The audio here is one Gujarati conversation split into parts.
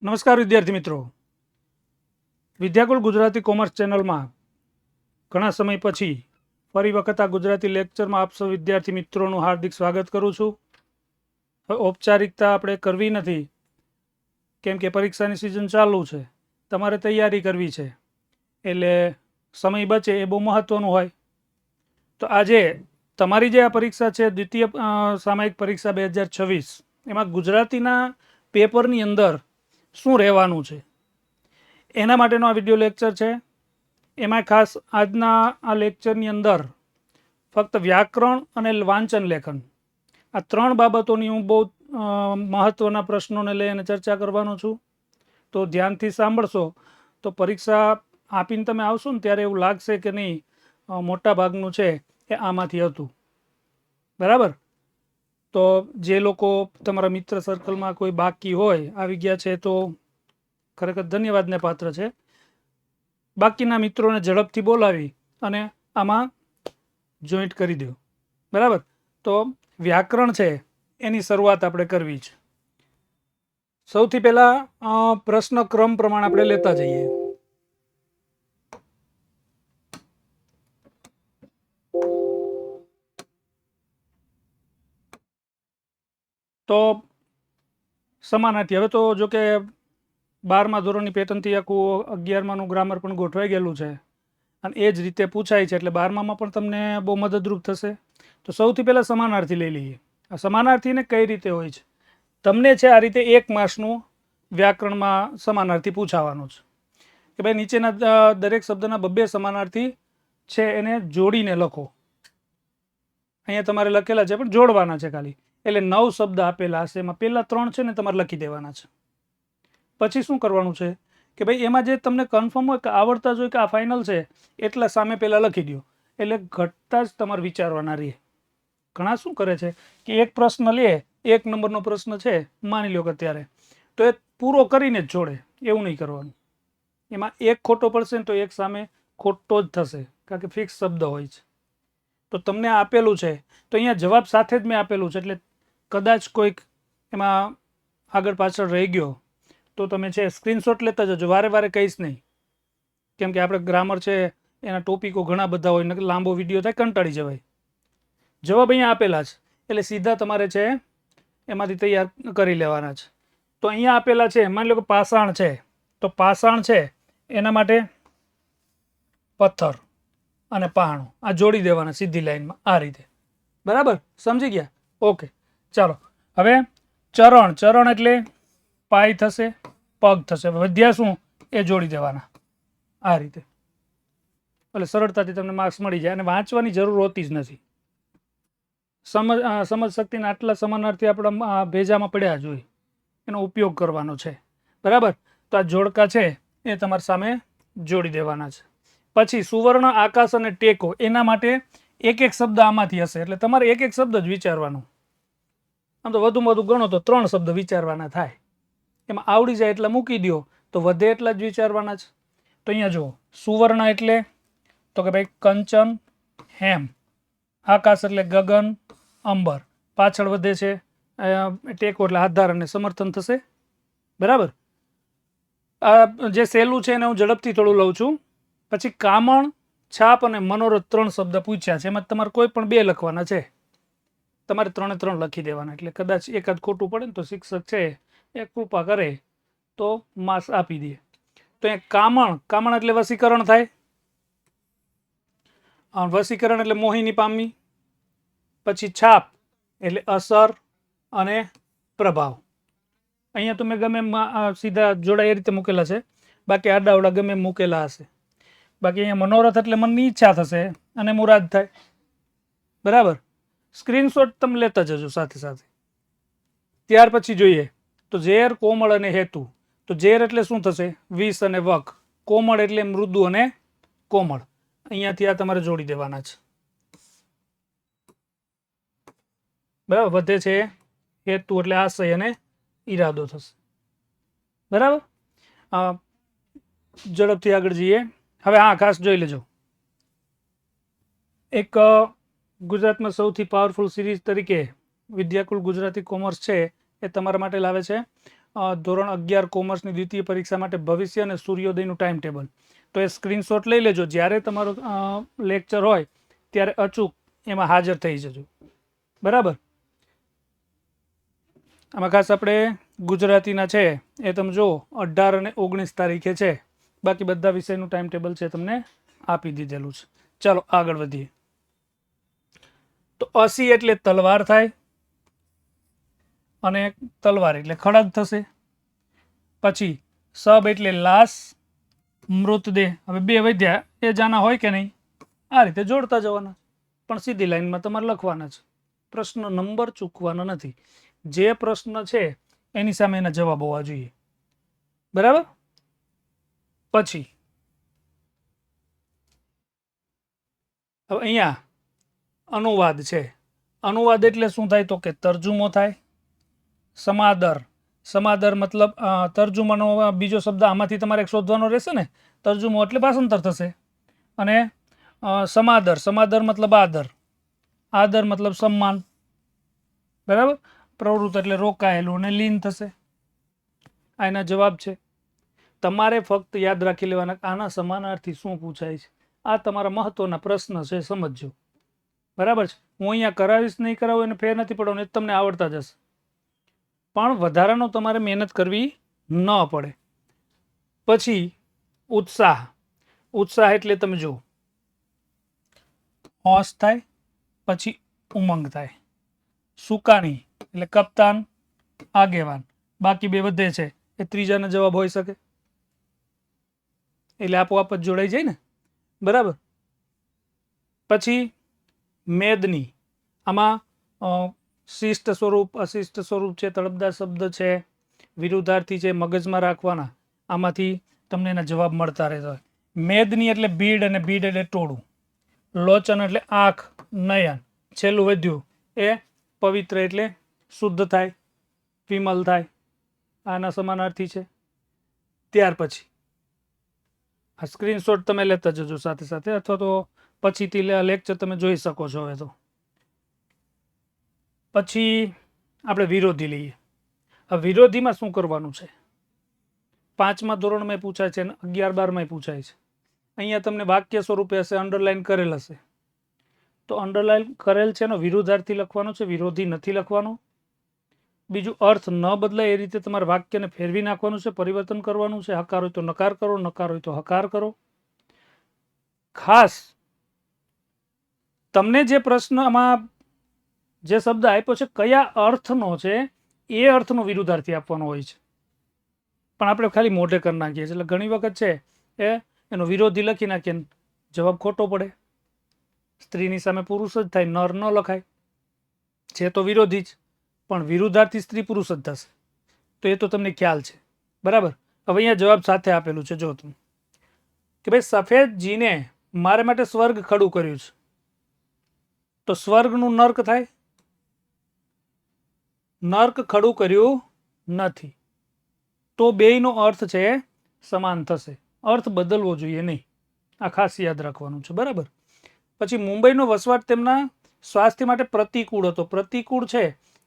નમસ્કાર વિદ્યાર્થી મિત્રો, વિદ્યાકુલ ગુજરાતી કોમર્સ ચેનલમાં ઘણા સમય પછી ફરી વખત આ ગુજરાતી લેક્ચરમાં આપ સૌ વિદ્યાર્થી મિત્રોનું હાર્દિક સ્વાગત કરું છું. ઔપચારિકતા આપણે કરવી નથી, કેમ કે પરીક્ષાની સિઝન ચાલુ છે, તમારે તૈયારી કરવી છે, એટલે સમય બચે એ બહુ મહત્ત્વનું હોય. તો આજે તમારી જે આ પરીક્ષા છે, દ્વિતીય સામાયિક પરીક્ષા 2026, એમાં ગુજરાતીના પેપરની અંદર શું રહેવાનું છે એના માટેનો આ વિડીયો લેક્ચર છે. એમાં ખાસ આજના આ લેક્ચરની અંદર ફક્ત વ્યાકરણ અને વાંચન લેખન આ ત્રણ બાબતોની હું બહુ મહત્ત્વના પ્રશ્નોને લઈને ચર્ચા કરવાનો છું. તો ધ્યાનથી સાંભળશો તો પરીક્ષા આપીને તમે આવશો ને ત્યારે એવું લાગશે કે નહીં, મોટા ભાગનું છે એ આમાંથી હતું. બરાબર? તો જે લોકો તમારા મિત્ર સર્કલમાં કોઈ બાકી હોય આવી ગયા છે તો ખરેખર ધન્યવાદને પાત્ર છે. બાકીના મિત્રોને ઝડપથી બોલાવી અને આમાં જોઈન્ટ કરી દો. બરાબર? તો વ્યાકરણ છે એની શરૂઆત આપણે કરવી છે. સૌથી પહેલા પ્રશ્ન ક્રમ પ્રમાણે આપણે લેતા જઈએ. તો સમાનાર્થી, હવે તો જો કે 12મા ધોરણની પેટર્નથી આખું 11માનું ગ્રામર પણ ગોઠવાઈ ગયેલું છે અને એ જ રીતે પૂછાય છે, એટલે 12મામાં પણ તમને બહુ મદદરૂપ થશે. તો સૌથી પહેલાં સમાનાર્થી લઈ લઈએ. આ સમાનાર્થીને કઈ રીતે હોય છે, તમને છે આ રીતે 1 માર્ક્સનું વ્યાકરણમાં સમાનાર્થી પૂછાવાનું છે કે ભાઈ નીચેના દરેક શબ્દના 2 સમાનાર્થી છે એને જોડીને લખો. અહીંયા તમારે લખેલા છે પણ જોડવાના છે ખાલી, એટલે 9 શબ્દ આપેલા હશે, એમાં પહેલા 3 છે ને તમારે લખી દેવાના છે. પછી શું કરવાનું છે કે ભાઈ એમાં જે તમને કન્ફર્મ હોય કે આવડતા જ હોય કે આ ફાઇનલ છે એટલા સામે પહેલાં લખી દો, એટલે ઘટતા જ તમારે વિચારવાના રહે. ઘણા શું કરે છે કે એક પ્રશ્ન લે, 1 નંબરનો પ્રશ્ન છે માની લો કે અત્યારે, તો એ પૂરો કરીને જ જોડે. એવું નહીં કરવાનું. એમાં એક ખોટો પડશે ને તો એક સામે ખોટો જ થશે, કારણ કે ફિક્સ શબ્દ હોય છે. તો તમને આપેલું છે તો અહીંયા જવાબ સાથે જ મેં આપેલું છે, એટલે કદાચ કોઈક એમાં આગળ પાછળ રહી ગયો તો તમે છે સ્ક્રીનશોટ લેતા જજો, વારે વારે કહીશ નહીં, કેમ કે આપણે ગ્રામર છે એના ટોપિકો ઘણા બધા હોય, નકર લાંબો વિડીયો થાય કંટાળી જવાય. જવાબ અહીંયા આપેલા છે એટલે સીધા તમારે છે એમાંથી તૈયાર કરી લેવાના છે. તો અહીંયા આપેલા છે, માની લો કે પાષાણ છે, તો પાષાણ છે એના માટે પથ્થર અને પહાણું આ જોડી દેવાના સીધી લાઈનમાં આ રીતે. બરાબર? સમજી ગયા? ઓકે, ચાલો. હવે ચરણ, ચરણ એટલે પાય થશે, પગ થશે, વધ્યા શું એ જોડી દેવાના આ રીતે, એટલે સરળતાથી તમને માર્ક્સ મળી જાય અને વાંચવાની જરૂર હોતી જ નથી. સમજ શક્તિના આટલા સમાનાર્થી આપણા ભેજામાં પડ્યા જ હોય, એનો ઉપયોગ કરવાનો છે. બરાબર? તો આ જોડકા છે એ તમારી સામે જોડી દેવાના છે. પછી સુવર્ણ, આકાશ અને ટેકો, એના માટે એક શબ્દ આમાંથી હશે, એટલે તમારે એક શબ્દ જ વિચારવાનો. આમ તો વધુમાં વધુ ગણો તો 3 શબ્દ વિચારવાના થાય, એમાં આવડી જાય એટલે મૂકી દો, તો વધે એટલા જ વિચારવાના છે. તો અહીંયા જુઓ, સુવર્ણ એટલે તો કે ભાઈ કંચન, હેમ. આકાશ એટલે ગગન, અંબર. પાછળ વધે છે ટેકો એટલે આધાર અને સમર્થન થશે. બરાબર? આ જે સહેલું છે એને હું ઝડપથી થોડું લઉં છું. પછી કામણ, છાપ અને મનોરથ 3 શબ્દ પૂછ્યા છે, એમાં તમારે કોઈ પણ 2 લખવાના છે. તમારે 3 લખી દેવાના, એટલે કદાચ એકાદ ખોટું પડે ને તો શિક્ષક છે એ કૃપા કરે તો માર્ક્સ આપી દે. તો એ કામણ, કામણ એટલે વશીકરણ થાય, વશીકરણ એટલે મોહિની પામવી. પછી છાપ એટલે અસર અને પ્રભાવ. અહીંયા તમે ગમે સીધા જોડાય એ રીતે મૂકેલા છે, બાકી આડાવડા ગમે મૂકેલા હશે. બાકી અહીંયા મનોરથ એટલે મનની ઈચ્છા થશે અને મુરાદ થાય. બરાબર? સ્ક્રીનશોટ તમે લેતા જજો સાથે સાથે. ત્યાર પછી જોઈએ તો ઝેર, કોમળ અને હેતુ. તો ઝેર એટલે શું થશે? વિષ અને વક. કોમળ એટલે મૃદુ અને કોમળ. અહીંયાથી આ તમારે જોડી દેવાના છે. બરાબર? વધે છે હેતુ એટલે આશય અને ઈરાદો થશે. બરાબર? ઝડપથી આગળ જઈએ. હવે હા, ખાસ જોઈ લેજો, એક ગુજરાતમાં સૌથી પાવરફુલ સિરીઝ તરીકે વિદ્યાકુલ ગુજરાતી કોમર્સ છે એ તમારા માટે લાવે છે ધોરણ 11 કોમર્સની દ્વિતીય પરીક્ષા માટે ભવિષ્ય અને સૂર્યોદયનું ટાઈમ ટેબલ. તો એ સ્ક્રીનશોટ લઈ લેજો. જ્યારે તમારો લેક્ચર હોય ત્યારે અચૂક એમાં હાજર થઈ જજો. બરાબર. આમાં ખાસ આપણે ગુજરાતીના છે એ તમે જુઓ 18 અને 19 તારીખે છે. બાકી બધા વિષયનું ટાઈમ ટેબલ છે તમને આપી દીધેલું છે. ચાલો આગળ વધીએ. તો 80 એટલે તલવાર થાય અને તલવાર એટલે ખડગ થશે. પછી સબ એટલે લાશ, મૃતદેહ. હવે બે વધ્યા એ જાના હોય કે નહીં, આ રીતે જોડતા જવાના, પણ સીધી લાઈનમાં તમારે લખવાના છે. પ્રશ્ન નંબર ચૂકવાનો નથી. જે પ્રશ્ન છે એની સામે એના જવાબ હોવા જોઈએ. બરાબર. પછી હવે અહીંયા અનુવાદ છે. અનુવાદ એટલે શું થાય? તો કે તર્જુમો થાય. સમાદર, સમાદર મતલબ તર્જુમાનો બીજો શબ્દ આમાંથી તમારે શોધવાનો રહેશે ને. તર્જુમો એટલે ભાષાંતર થશે. અને સમાદર, સમાદર મતલબ આદર, આદર મતલબ સન્માન. બરાબર. પ્રવૃત્ત એટલે રોકાયેલું અને લીન થશે. આ એના જવાબ છે. તમારે ફક્ત યાદ રાખી લેવાના આના સમાનાર્થી શું પૂછાય છે. આ તમારા મહત્વના પ્રશ્ન છે, સમજજો. બરાબર છે. હું અહીંયા કરાવીશ નહીં કરાવું એને ફેર નથી પડવાનો, એ તમને આવડતા જશે. પણ વધારાનો તમારે મહેનત કરવી ન પડે. પછી ઉત્સાહ, ઉત્સાહ એટલે તમે જુઓ હોશ થાય, પછી ઉમંગ થાય. સુકાની એટલે કપ્તાન, આગેવાન. બાકી બે વધે છે એ ત્રીજાનો જવાબ હોઈ શકે, એટલે આપોઆપ જ જોડાઈ જાય ને. બરાબર. પછી મેદની, આમાં શિષ્ટ સ્વરૂપ, અશિષ્ટ સ્વરૂપ છે, તળપદાર શબ્દ છે, વિરુદ્ધાર્થી છે, મગજમાં રાખવાના. આમાંથી તમને એના જવાબ મળતા રહેતા હોય. મેદની એટલે ભીડ, અને ભીડ એટલે ટોળું. લોચન એટલે આંખ, નયન. છેલ્લું વધ્યું એ પવિત્ર એટલે શુદ્ધ થાય, વિમલ થાય. આના સમાનાર્થી છે. ત્યાર પછી આ સ્ક્રીનશોટ તમે લેતા જજો સાથે સાથે, અથવા તો પછીથી લેક્ચર તમે જોઈ શકો છો. હવે તો પછી આપણે વિરોધી લઈએ. આ વિરોધીમાં શું કરવાનું છે? 5મા ધોરણમાં પૂછાય છે અને 11-12માં પૂછાય છે. અહીંયા તમને વાક્ય સ્વરૂપે હશે, અંડરલાઈન કરેલ હશે. તો અંડરલાઈન કરેલ છે એનો વિરુદ્ધાર્થી લખવાનો છે, વિરોધી નથી લખવાનો. બીજું, અર્થ ન બદલાય એ રીતે તમારે વાક્યને ફેરવી નાખવાનું છે, પરિવર્તન કરવાનું છે. હકાર હોય તો નકાર કરો, નકાર હોય તો હકાર કરો. ખાસ તમને જે પ્રશ્નમાં જે શબ્દ આપ્યો છે કયા અર્થનો છે એ અર્થનો વિરુદ્ધાર્થી આપવાનો હોય છે. પણ આપણે ખાલી મોઢે કરી નાખીએ છીએ. એટલે ઘણી વખત છે એ એનો વિરોધી લખી નાખીએ, જવાબ ખોટો પડે. સ્ત્રીની સામે પુરુષ જ થાય, નર ન લખાય. છે તો વિરોધી જ, પણ વિરુદ્ધાર્થી સ્ત્રી પુરુષ જ થશે. તો એ તો તમને ખ્યાલ છે. બરાબર. હવે અહીંયા જવાબ સાથે આપેલું છે. જો તમે કે ભાઈ સફેદ જીને મારે માટે સ્વર્ગ ખડું કર્યું છે, તો સ્વર્ગનું નર્ક થાય. નર્ક ખડું કર્યું નથી, તો બેયનો અર્થ છે સમાન થશે. અર્થ બદલવો જોઈએ નહીં. આ ખાસ યાદ રાખવાનું છે. બરાબર. પછી મુંબઈનો વસવાટ તેમના સ્વાસ્થ્ય માટે પ્રતિકૂળ હતો. પ્રતિકૂળ છે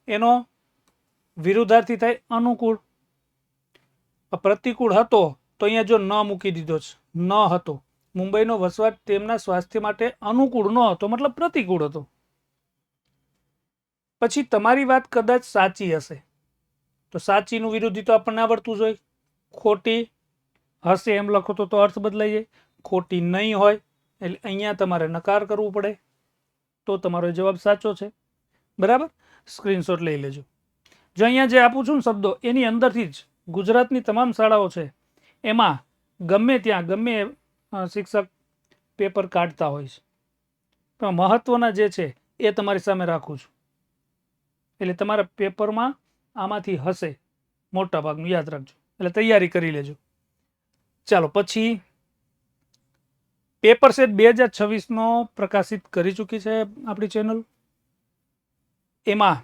એનો વિરુદ્ધાર્થી થાય અનુકૂળ. પ્રતિકૂળ હતો તો અહીંયા જો ન મૂકી દીધો છે, ન હતો. મુંબઈનો વસવાટ તેમના સ્વાસ્થ્ય માટે અનુકૂળ ન હતો, મતલબ પ્રતિકૂળ હતો. પછી તમારી વાત કદાચ સાચી હશે, તો સાચીનું વિરોધી તો આપણને આવડતું જ હોય. ખોટી હશે એમ લખો તો અર્થ બદલાઈ જાય. ખોટી નહીં હોય એટલે અહીંયા તમારે નકાર કરવું પડે, તો તમારો જવાબ સાચો છે. બરાબર. સ્ક્રીનશોટ લઈ લેજો. જો અહીંયા જે આપું છું ને શબ્દો, એની અંદરથી જ ગુજરાતની તમામ શાળાઓ છે એમાં ગમે ત્યાં ગમે શિક્ષક પેપર કાઢતા હોય છે, પણ મહત્વના જે છે એ તમારી સામે રાખું છું. એટલે તમારા પેપરમાં આમાંથી હશે મોટા ભાગનું, યાદ રાખજો. એટલે તૈયારી કરી લેજો. ચાલો પછી પેપર સેટ 2026નો પ્રકાશિત કરી ચૂકી છે આપણી ચેનલ. એમાં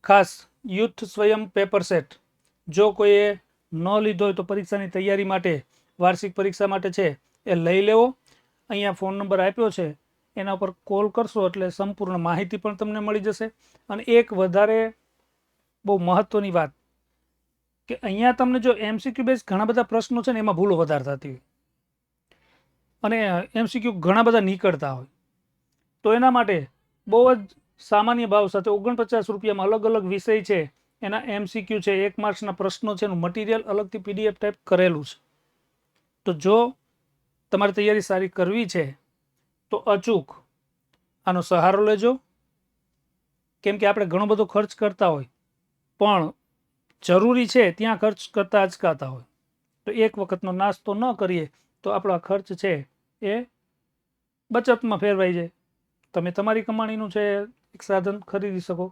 ખાસ યુથ સ્વયં પેપર સેટ જો કોઈએ ન લીધો હોય તો પરીક્ષાની તૈયારી માટે, વાર્ષિક પરીક્ષા માટે છે એ લઈ લેવો. અહીંયા ફોન નંબર આપ્યો છે એના ઉપર કોલ કરશો એટલે સંપૂર્ણ માહિતી પણ તમને મળી જશે. અને એક વધારે બહુ મહત્વની વાત કે અહીંયા તમને જો MCQ બેઝ ઘણા બધા પ્રશ્નો છે ને એમાં ભૂલો વધારે થતી હોય અને MCQ ઘણા બધા નીકળતા હોય, તો એના માટે બહુ જ સામાન્ય ભાવ સાથે 49 રૂપિયામાં અલગ અલગ વિષય છે એના MCQ છે, 1 માર્ક્સના પ્રશ્નો છે, એનું મટીરિયલ અલગથી PDF ટાઈપ કરેલું છે. તો જો તમારે તૈયારી સારી કરવી છે તો અચૂક આનો સહારો લેજો, કેમ કે આપણે ઘણો બધો ખર્ચ કરતા હોય પણ જરૂરી છે ત્યાં ખર્ચ કરતા અચકાતા હોય, તો એક વખતનો નાસ્તો ન કરીએ તો આપણો ખર્ચ છે એ બચતમાં ફેરવાઈ જાય. તમે તમારી કમાણીનું છે એક સાધન ખરીદી શકો.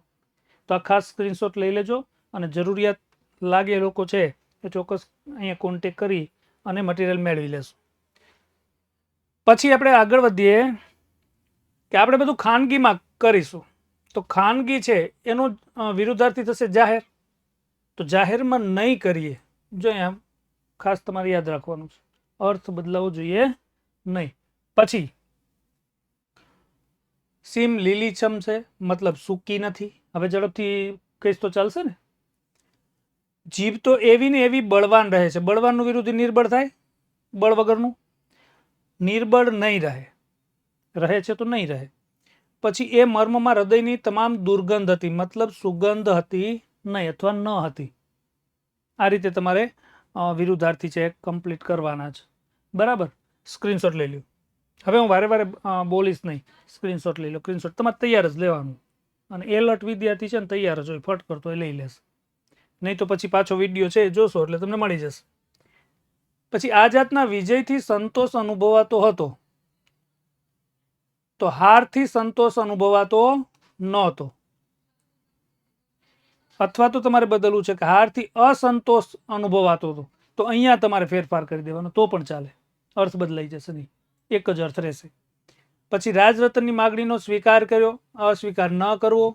તો આ ખાસ સ્ક્રીનશોટ લઈ લેજો અને જરૂરિયાત લાગે લોકો છે એ ચોક્કસ અહીંયા કોન્ટેક કરી અને મટીરિયલ મેળવી લેશું. પછી આપણે આગળ વધીએ કે આપણે બધું ખાનગીમાં કરીશું, તો ખાનગી છે એનો વિરુદ્ધાર્થી થશે જાહેર. તો જાહેરમાં નહીં કરીએ, જો અહીંયા ખાસ તમારે યાદ રાખવાનું છે, અર્થ બદલાવવો જોઈએ નહીં. પછી સીમ લીલીછમ છે મતલબ સૂકી નથી. હવે ઝડપથી કહીશ તો ચાલશે ને. જીભ તો એવી ને એવી બળવાન રહે છે. બળવાનનું વિરુદ્ધ નિર્બળ થાય, બળ વગરનું. નિર્બળ નહીં રહે છે તો નહીં રહે. પછી એ મર્મમાં હૃદયની તમામ દુર્ગંધ હતી, મતલબ સુગંધ હતી નહીં અથવા ન હતી. આ રીતે તમારે વિરુદ્ધાર્થી છે કમ્પ્લીટ કરવાના છે. બરાબર, સ્ક્રીનશોટ લઈ લો. હવે હું વારે વારે બોલીશ નહીં, સ્ક્રીનશોટ લઈ લો. સ્ક્રીનશોટ તમારે તૈયાર જ લેવાનું, અને એલર્ટ વિદ્યાર્થી છે ને તૈયાર જ હોય, ફટ કરતો એ લઈ લેશે. નહીં તો પછી પાછો વિડીયો છે એ જોશો એટલે તમને મળી જશે. પછી આ જાતના વિજયથી સંતોષ અનુભવાતો હતો તો હારથી સંતોષ અનુભવાતો નહોતો, અથવા તો તમારે બદલવું છે કે હારથી અસંતોષ અનુભવાતો હતો, તો અહીંયા તમારે ફેરફાર કરી દેવાનો તો પણ ચાલે, અર્થ બદલાઈ જશે નહીં, એક જ અર્થ રહેશે. પછી રાજરતનની માગણીનો સ્વીકાર કર્યો, અસ્વીકાર ન કરવો.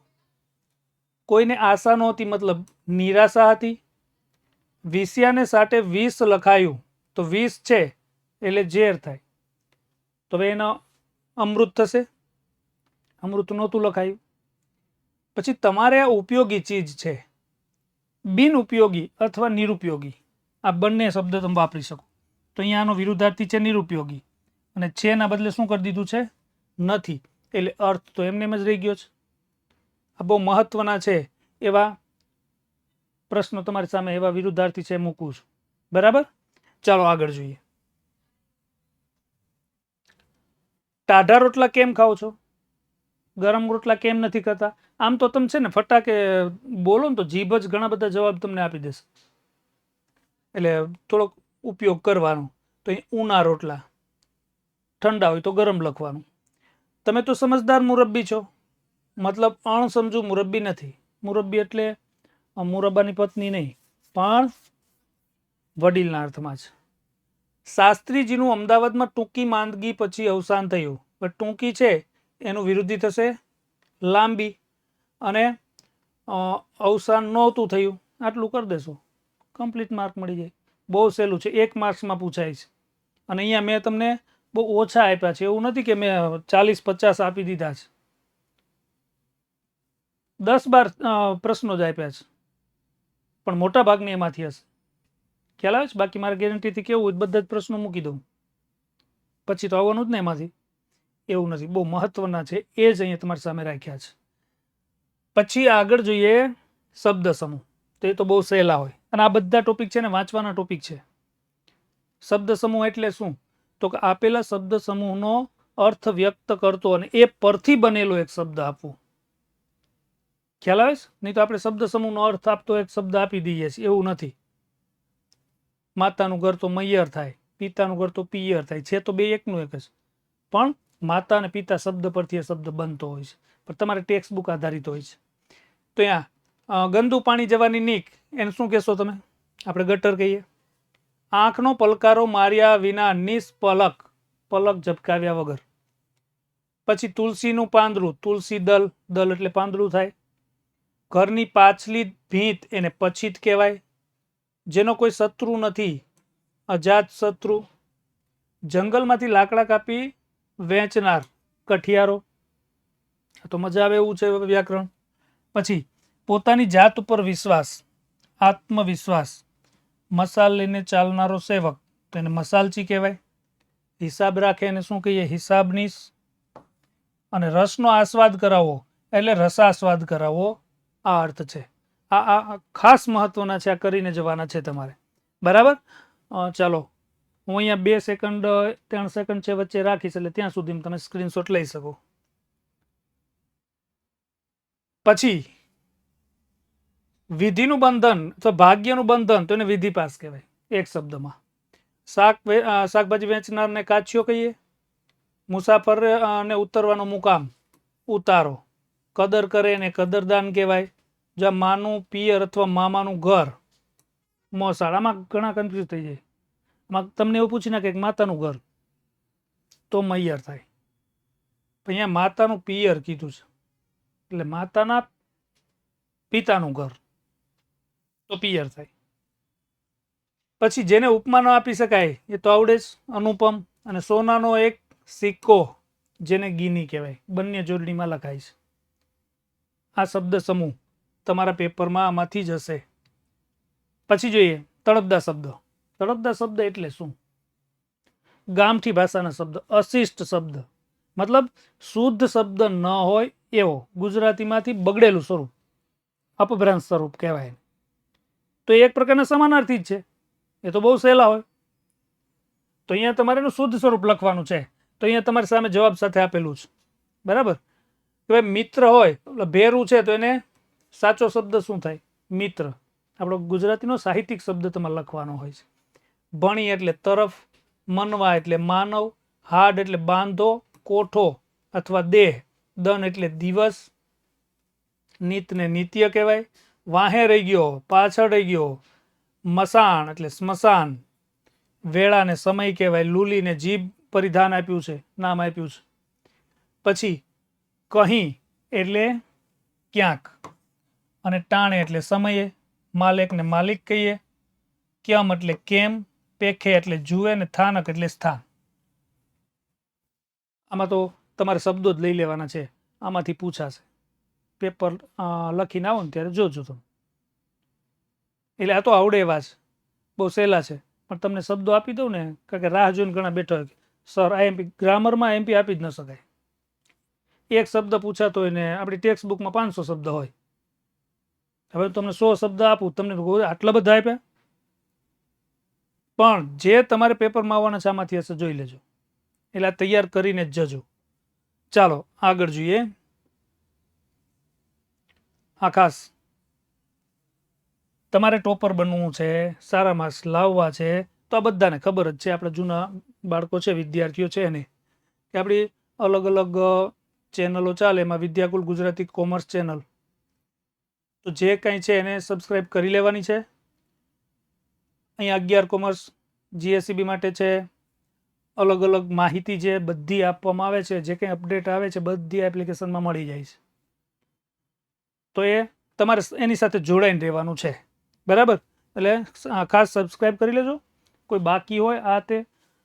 કોઈને આશા નહોતી મતલબ નિરાશા હતી. વિષયાને સાટે વિષ લખાયું, તો વિષ છે એટલે ઝેર થાય, તો હવે એનો અમૃત થશે, અમૃત નહોતું લખાયું. પછી તમારે આ ઉપયોગી ચીજ છે, બિન ઉપયોગી અથવા નિરુપયોગી, આ બંને શબ્દ તમે વાપરી શકો. તો અહીંયા આનો વિરુદ્ધાર્થી છે નિરુપયોગી, અને છે ના બદલે શું કરી દીધું છે નથી, એટલે અર્થ તો એમને એમ જ રહી ગયો છે. આ બહુ મહત્વના છે એવા પ્રશ્નો તમારી સામે, એવા વિરુદ્ધાર્થી છે મૂકું છું. બરાબર, ચાલો આગળ જોઈએ. ટાઢા રોટલા કેમ ખાઓ છો, ગરમ રોટલા કેમ નથી ખાતા? આમ તો તમે છે ને ફટાકે બોલો ને તો જીભ જ ઘણા બધા જવાબ તમને આપી દેશે, એટલે થોડોક ઉપયોગ કરવાનો. તો ઊના રોટલા, ઠંડા હોય તો ગરમ લખવાનું. તમે તો સમજદાર મુરબ્બી છો, મતલબ અણસમજુ મુરબ્બી નથી. મુરબ્બી એટલે મુરબ્બાની પત્ની નહીં, પણ વડીલના અર્થમાં છે. શાસ્ત્રીજીનું અમદાવાદમાં ટૂંકી માંદગી પછી અવસાન થયું. ટૂંકી છે એનું વિરુદ્ધી થશે લાંબી, અને અવસાન નહોતું થયું. આટલું કરી દેશો, કમ્પ્લીટ માર્ક મળી જાય. બહુ સહેલું છે, 1 માર્ક્સમાં પૂછાય છે. અને અહીંયા મેં તમને બહુ ઓછા આપ્યા છે, એવું નથી કે મેં 40-50 આપી દીધા છે. 10-12 પ્રશ્નો જ આપ્યા છે, પણ મોટા ભાગની એમાંથી હશે. ખ્યાલ આવે છે? બાકી મારે ગેરંટીથી કેવું હોય બધા જ પ્રશ્નો મૂકી દઉં, પછી તો આવવાનું જ ને એમાંથી. એવું નથી, બહુ મહત્વના છે એ જ અહીંયા તમારી સામે રાખ્યા છે. પછી આગળ જોઈએ શબ્દ સમૂહ, તો એ તો બહુ સહેલા હોય, અને આ બધા ટોપિક છે ને વાંચવાના ટોપિક છે. શબ્દ સમૂહ એટલે શું? તો કે આપેલા શબ્દ સમૂહનો અર્થ વ્યક્ત કરતો અને એ પરથી બનેલો એક શબ્દ આપવો. ખ્યાલ આવે છે? નહીં તો આપણે શબ્દ સમૂહનો અર્થ આપતો એક શબ્દ આપી દઈએ છીએ, એવું નથી. માતાનું ઘર તો મૈયર થાય, પિતાનું ઘર તો પિયર થાય, છે તો બે એકનું એક જ, પણ માતા અને પિતા શબ્દ પરથી એ શબ્દ બનતો હોય છે, પણ તમારે ટેક્સ્ટ બુક આધારિત હોય છે. તો અહીંયા ગંદુ પાણી જવાની નીક, એને શું કહેશો તમે? આપણે ગટર કહીએ. આંખનો પલકારો માર્યા વિના નિષ્પલક, પલક ઝબકાવ્યા વગર. પછી તુલસીનું પાંદડું, તુલસી દલ, દલ એટલે પાંદડું થાય. ઘરની પાછલી ભીંત એને પછીત કહેવાય. જેનો કોઈ શત્રુ નથી, અજાત શત્રુ. જંગલમાંથી લાકડા કાપી વેચનાર, કઠિયારો. તો મજા આવે એવું છે વ્યાકરણ. પછી પોતાની જાત ઉપર વિશ્વાસ, આત્મવિશ્વાસ. મસાલ લઈને ચાલનારો સેવક, તો એને મસાલચી કહેવાય. હિસાબ રાખે એને શું કહીએ? હિસાબનીશ. અને રસનો આસ્વાદ કરાવવો એટલે રસાસ્વાદ કરાવવો, આ અર્થ છે. આ ખાસ મહત્વના છે, આ કરીને જવાના છે તમારે. બરાબર. ચાલો હું અહીંયા 2 સેકન્ડ 3 સેકન્ડ છે વચ્ચે રાખીશ, એટલે ત્યાં સુધી તમે સ્ક્રીનશોટ લઈ શકો. પછી વિધિનું બંધન અથવા ભાગ્યનું બંધન, તો એને વિધિપાસ કહેવાય એક શબ્દમાં. શાકભાજી વેચનારને કાછિયો કહીએ. મુસાફર ને ઉતરવાનો મુકામ, ઉતારો. કદર કરે એને કદરદાન કહેવાય. જ્યાં માનું પિયર અથવા મામાનું ઘર, મોસાળ. આમાં ઘણા કન્ફ્યુઝ થઈ જાય. આમાં તમને એવું પૂછી નાખે કે માતાનું ઘર, તો મૈયર થાય. અહીંયા માતાનું પિયર કીધું છે, એટલે માતાના પિતાનું ઘર, તો પિયર થાય. પછી જેને ઉપમાનો આપી શકાય એ તો આવડે જ, અનુપમ. અને સોનાનો એક સિક્કો, જેને ગીની કહેવાય, બંને જોડણીમાં લખાય છે. આ શબ્દ સમૂહ તમારા પેપરમાં આમાંથી જ હશે. પછી જોઈએ તળપદા શબ્દ. તળપદા શબ્દ એટલે શું? ગામઠી ભાષાના શબ્દ, અશિષ્ટ શબ્દ, મતલબ શુદ્ધ શબ્દ ન હોય એવો, ગુજરાતીમાંથી બગડેલું સ્વરૂપ, અપભ્રંશ સ્વરૂપ કહેવાય. તો એક પ્રકારના સમાનાર્થી જ છે, એ તો બહુ સહેલા હોય. તો અહીંયા તમારે એનું શુદ્ધ સ્વરૂપ લખવાનું છે. તો અહીંયા તમારી સામે જવાબ સાથે આપેલું છે. બરાબર. કે ભાઈ મિત્ર હોય, એટલે ભેરું છે, તો એને સાચો શબ્દ શું થાય? મિત્ર. આપણો ગુજરાતીનો સાહિત્યિક શબ્દ તમારે લખવાનો હોય છે. ભણી એટલે તરફ, મનવા એટલે માનવ, હાડ એટલે બાંધો, કોઠો અથવા દેહ, દન એટલે દિવસ, નિતને નિત્ય કહેવાય. વાહે રહી ગયો, પાછળ રહી ગયો. મસાણ એટલે સ્મશાન, વેળાને સમય કહેવાય. લૂલીને જીભ પરિધાન આપ્યું છે, નામ આપ્યું છે. પછી કહી એટલે ક્યાંક, અને ટાણે એટલે સમયે. માલિકને માલિક કહીએ. ક્યમ એટલે કેમ, પેખે એટલે જુએ, ને સ્થાનક એટલે સ્થાન. આમાં તો તમારે શબ્દો જ લઈ લેવાના છે, આમાંથી પૂછાશે. પેપર લખીને આવો ને ત્યારે જોજો તમે. એટલે આ તો આવડે એવા છે, બહુ સહેલા છે. પણ તમને શબ્દો આપી દઉં ને, કારણ કે રાહ જોઈને ઘણા બેઠા હોય સર આઈએમપી. ગ્રામરમાં આઈએમપી આપી જ ન શકાય. એક શબ્દ પૂછાતો હોય ને આપણી ટેક્સ્ટ બુકમાં 500 શબ્દ હોય. હવે તમને 100 શબ્દ આપું, તમને આટલા બધા આપ્યા? પણ જે તમારે પેપરમાં આવવાના છે આમાંથી હશે, જોઈ લેજો. એટલે તૈયાર કરીને જ જજો. ચાલો આગળ જોઈએ. આ ખાસ તમારે ટોપર બનવું છે, સારા માર્ક્સ લાવવા છે, તો આ બધાને ખબર જ છે. આપણે જૂના બાળકો છે, વિદ્યાર્થીઓ છે એને, કે આપણી અલગ અલગ ચેનલો ચાલે, એમાં વિદ્યાકુલ ગુજરાતી કોમર્સ ચેનલ, તો જે કંઈ છે એને સબસ્ક્રાઈબ કરી લેવાની છે. અહીંયા 11 કોમર્સ જીએસસીબી માટે છે, અલગ અલગ માહિતી છે બધી આપવામાં આવે છે. જે કંઈ અપડેટ આવે છે બધી એપ્લિકેશનમાં મળી જાય છે. તો એ તમારે એની સાથે જોડાઈને રહેવાનું છે. બરાબર. એટલે ખાસ સબસ્ક્રાઈબ કરી લેજો. કોઈ બાકી હોય આ તે,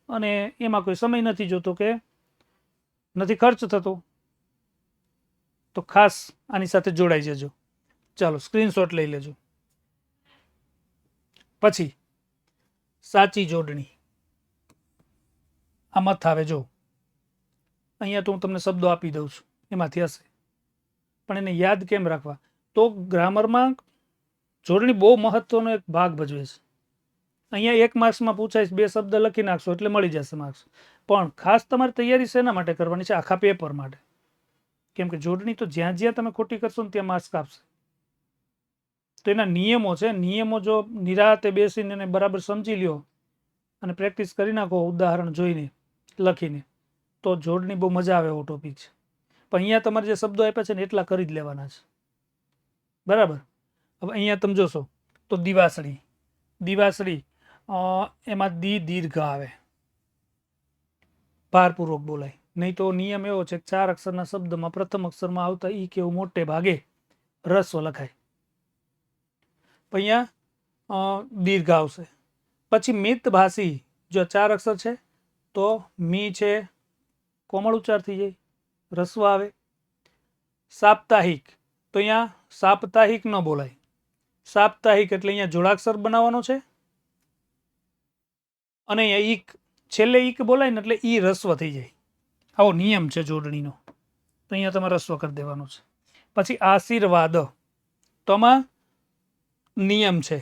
અને એમાં કોઈ સમય નથી જોતો કે નથી ખર્ચ થતો, તો ખાસ આની સાથે જોડાઈ જજો. ચાલો સ્ક્રીનશોટ લઈ લેજો. પછી સાચી જોડણી, આ મત આવે જો. અહીંયા તો હું તમને શબ્દો આપી દઉં છું, એમાંથી હશે. પણ એને યાદ કેમ રાખવા? તો ગ્રામરમાં જોડણી બહુ મહત્વનો એક ભાગ ભજવે છે. અહીંયા 1 માર્ક્સમાં પૂછાય, 2 શબ્દ લખી નાખશો એટલે મળી જશે માર્ક્સ. પણ ખાસ તમારી તૈયારી શેના માટે કરવાની છે? આખા પેપર માટે. કેમ કે જોડણી તો જ્યાં જ્યાં તમે ખોટી કરશો ને ત્યાં માર્ક્સ કાપશે. તો એના નિયમો છે. નિયમો જો નિરાતે બેસીને એને બરાબર સમજી લ્યો અને પ્રેક્ટિસ કરી નાખો, ઉદાહરણ જોઈને લખીને, તો જોડણી બહુ મજા આવે એવો ટોપિક છે. પણ અહીંયા તમારે જે શબ્દો આપ્યા છે ને એટલા કરી જ લેવાના છે. બરાબર. હવે અહીંયા તમે જોશો તો દિવાસળી. દિવાસળી એમાં દીર્ઘ આવે, ભારપૂર્વક બોલાય. નહીં તો નિયમ એવો છે કે 4 અક્ષરના શબ્દમાં પ્રથમ અક્ષરમાં આવતા ઈ કેવું મોટે ભાગે રસ્વ લખાય. અહીંયા દીર્ઘ આવશે. પછી મિતભાષી, જો 4 અક્ષર છે તો મી છે, કોમળ ઉચ્ચાર થઈ જાય, રસ્વ આવે. સાપ્તાહિક, તો અહીંયા સાપ્તાહિક ન બોલાય. સાપ્તાહિક એટલે અહીંયા જોડાક્ષર બનાવવાનો છે, અને અહીંયા ઈક છેલ્લે ઈક બોલાય ને એટલે ઈ રસ્વ થઈ જાય. આવો નિયમ છે જોડણીનો. તો અહીંયા તમારે રસ્વ કરી દેવાનો છે. પછી આશીર્વાદ, તો આમાં નિયમ છે.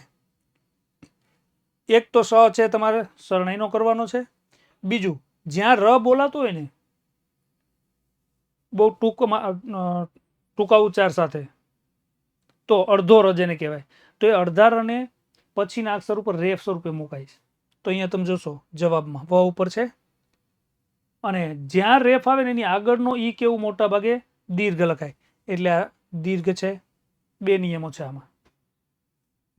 એક તો સ છે તમારે શરણાઈનો કરવાનો છે. બીજું જ્યાં ર બોલાતો હોય ને બહુ ટૂંકા ઉચ્ચાર સાથે, તો અડધો ર જેને કહેવાય, તો એ અડધા રને પછીના અક્ષર ઉપર રેફ સ્વરૂપે મુકાય છે. તો અહીંયા તમે જોશો જવાબમાં વ ઉપર છે, અને જ્યાં રેફ આવે ને એની આગળનો ઈ કેવું મોટા ભાગે દીર્ઘ લખાય, એટલે આ દીર્ઘ છે. બે નિયમો છે આમાં,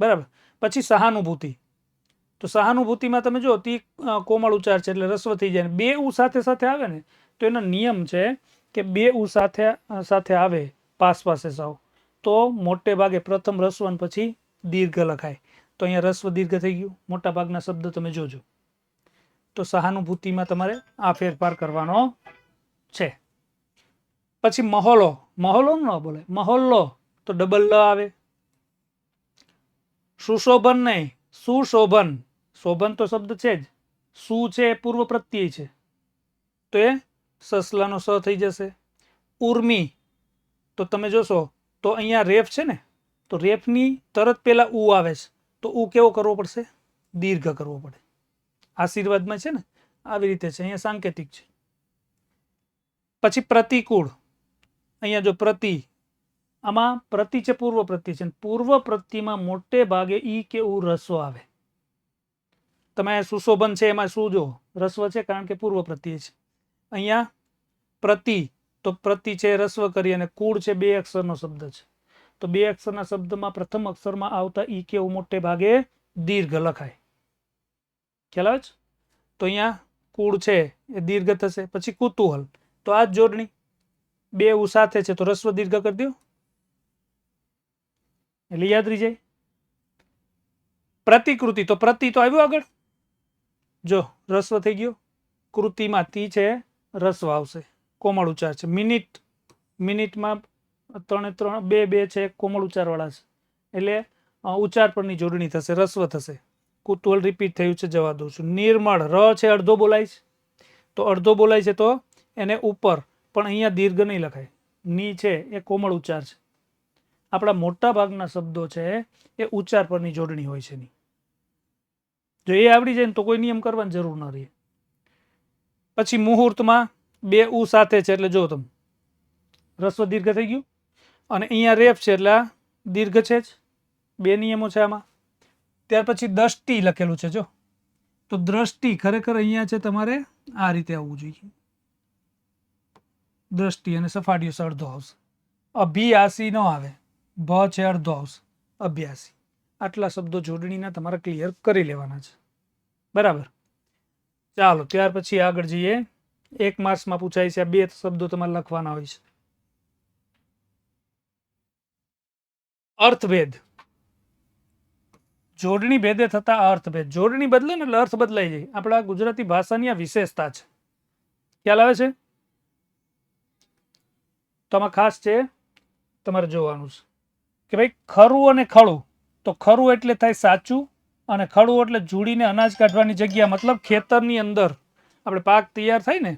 બરાબર. પછી સહાનુભૂતિ, તો સહાનુભૂતિમાં તમે જો તી કોમળ ઉચ્ચાર છે એટલે રસ્વ થઈ જાય. બે ઉ સાથે સાથે આવે ને તો એનો નિયમ છે કે બે ઉ સાથે આવે પાસ પાસે સાવ, તો મોટે ભાગે પ્રથમ રસ્વ અને પછી દીર્ઘ લખાય. તો અહીંયા રસ્વ દીર્ઘ થઈ ગયું. મોટા ભાગના શબ્દ તમે જોજો. તો સહાનુભૂતિમાં તમારે આ ફેરફાર કરવાનો છે. પછી મહોલો, મહોલો ન બોલે, મહોલ્લો તો ડબલ લ આવે. સુશોભન નહીં, સુશોભન. શોભન તો શબ્દ છે જ, સુ છે એ પૂર્વ પ્રત્યય છે, તો એ સસલાનો સ થઈ જશે. ઉર્મી, તો તમે જોશો તો અહીંયા રેફ છે ને, તો રેફની તરત પહેલા ઉ આવે છે, તો ઉ કેવો કરવો પડશે? દીર્ઘ કરવો પડે. આશીર્વાદમાં છે ને આવી રીતે છે, અહીંયા સાંકેતિક છે. પછી પ્રતિકૂળ, અહીંયા જો પ્રતિ, આમાં પ્રતિ છે પૂર્વ પ્રત્યય છે, પૂર્વ પ્રત્યયમાં મોટે ભાગે ઈ કે ઉ રસ્વ આવે. તમે સુશોભન છે એમાં શું જો રસ્વ છે, કારણ કે પૂર્વ પ્રત્યય છે. અહીંયા પ્રતિ, તો પ્રતિ છે રસ્વ કરી, અને કુળ છે બે અક્ષરનો શબ્દ છે, તો બે અક્ષરના શબ્દમાં પ્રથમ અક્ષરમાં આવતા ઈ કે ઉ મોટે ભાગે દીર્ઘ લખાય. ખ્યાલ આવે છે? તો અહીંયા કુળ છે એ દીર્ઘ થશે. પછી કુતૂહલ, તો આ જ જોડણી બે ઉ સાથે છે તો રસ્વ દીર્ઘ કરી દો એટલે યાદ રહી જાય. પ્રતિકૃતિ, તો પ્રતિ તો આવ્યું આગળ, જો રસ્વ થઈ ગયો. કૃતિમાં તી છે રસ્વ આવશે, કોમળ ઉચ્ચાર છે. મિનિટ, મિનિટમાં ત્રણે ત્રણ બે બે છે કોમળ ઉચ્ચાર વાળા છે, એટલે ઉચ્ચાર પરની જોડણી થશે, રસ્વ થશે. કુતૂહલ રિપીટ થયું છે, જવા દઉં છું. નિર્મળ, ર છે અડધો બોલાય છે, તો અડધો બોલાય છે તો એને ઉપર, પણ અહીંયા દીર્ઘ નહીં લખાય. ની છે એ કોમળ ઉચ્ચાર છે. આપણા મોટા ભાગના શબ્દો છે એ ઉચ્ચાર પરની જોડણી હોય છે ની. જો એ આવડી જાય ને તો કોઈ નિયમ કરવાની જરૂર ન રહે. પછી મુહૂર્તમાં બે ઉ સાથે છે એટલે જો તમે રસ્વ દીર્ઘ થઈ ગયું, અને અહીંયા રેફ છે એટલે દીર્ઘ છે જ. બે નિયમો છે આમાં. ત્યાર પછી દષ્ટિ લખેલું છે, જો તો દ્રષ્ટિ ખરેખર અહીંયા છે તમારે આ રીતે આવવું જોઈએ, દ્રષ્ટિ, અને સફાડીઓ અડધો આવશે. અભિયાસી ન આવે, ભ છે અડધો આવશે, અભ્યાસી. આટલા શબ્દો જોડણીના તમારે ક્લિયર કરી લેવાના છે, બરાબર. ચાલો ત્યાર પછી આગળ જઈએ. 1 માર્ક્સમાં પૂછાય છે, આ બે શબ્દો તમારે લખવાના હોય છે. અર્થભેદ, જોડણી ભેદે થતા અર્થભેદ. જોડણી બદલે ને એટલે અર્થ બદલાઈ જાય. આપણા ગુજરાતી ભાષાની આ વિશેષતા છે. ખ્યાલ આવે છે? તો આમાં ખાસ છે તમારે જોવાનું છે કે ભાઈ ખરું અને ખળું. તો ખરું એટલે થાય સાચું, અને ખળું એટલે જુડીને અનાજ કાઢવાની જગ્યા, મતલબ ખેતરની અંદર આપણે પાક તૈયાર થાય ને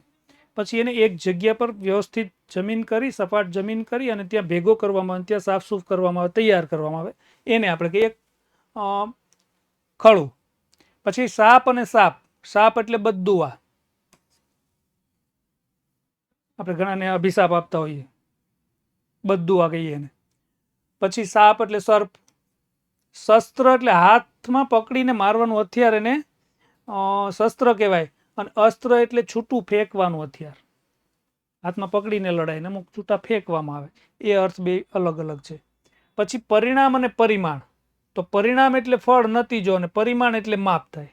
પછી એને એક જગ્યા પર વ્યવસ્થિત જમીન કરી, સપાટ જમીન કરી, અને ત્યાં ભેગો કરવામાં આવે, ત્યાં સાફસૂફ કરવામાં આવે, તૈયાર કરવામાં આવે, એને આપણે કહીએ ખળું. પછી સાપ અને સાપ, સાપ એટલે બદદુઆ, આપણે ઘણાને અભિશાપ આપતા હોઈએ, બદદુઆ કહીએ એને. પછી સાપ એટલે સર્પ. શસ્ત્ર એટલે હાથમાં પકડીને મારવાનું હથિયાર, એને શસ્ત્ર કહેવાય. અને અસ્ત્ર એટલે છૂટું ફેંકવાનું હથિયાર, હાથમાં પકડીને લડાય ને અમુક છૂટા ફેંકવામાં આવે, એ અર્થ બે અલગ અલગ છે. પછી પરિણામ અને પરિમાણ, તો પરિણામ એટલે ફળ, નતીજો, અને પરિમાણ એટલે માપ થાય.